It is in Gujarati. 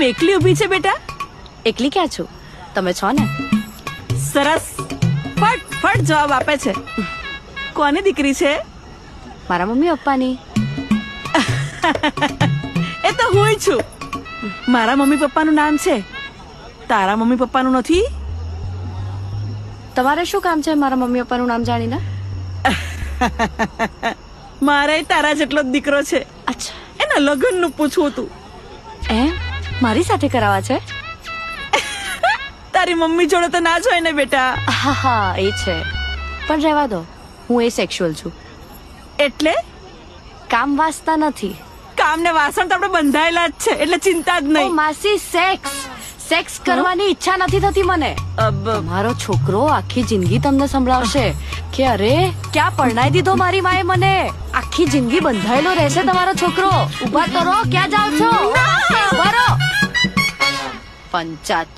કેમ એકલી ઊભી છે બેટા? એકલી ક્યાં છું, તમે છો ને. સરસ, ફટ ફટ જવાબ આપે છે. કોની દીકરી છે? મારા મમ્મી પપ્પાની. એ તો હું છું. મારા મમ્મી પપ્પાનું નામ છે, તારા મમ્મી પપ્પાનું નથી. તમારે શું કામ છે મારા મમ્મી પપ્પાનું નામ જાણીને? મારે તારા જેટલો જ દીકરો છે, અચ્છા, એના લગ્નનું પૂછવું હતું. એમ મારી સાથે કરાવવા છે? તારી મમ્મી જોડે તો ના જ હોય ને બેટા. હા હા એ છે, પણ રહેવા દો, હું એ સેક્સ્યુઅલ છું. એટલે કામ વાસતા નથી. કામ ને વાસણ તો આપણે બંધાયેલા જ છે, એટલે ચિંતા જ ઓ નહીં. માસી, સેક્સ કરવાની ઈચ્છા નથી થતી મને. મારો છોકરો આખી જિંદગી તમને સંભળાવશે કે અરે ક્યાં પરણાઈ દીધો મારી માએ મને, આખી જિંદગી બંધાયેલો રહેશે તમારો છોકરો. ઉભા કરો, ક્યાં જાઓ છો? ઉભા રહો. પંચાત.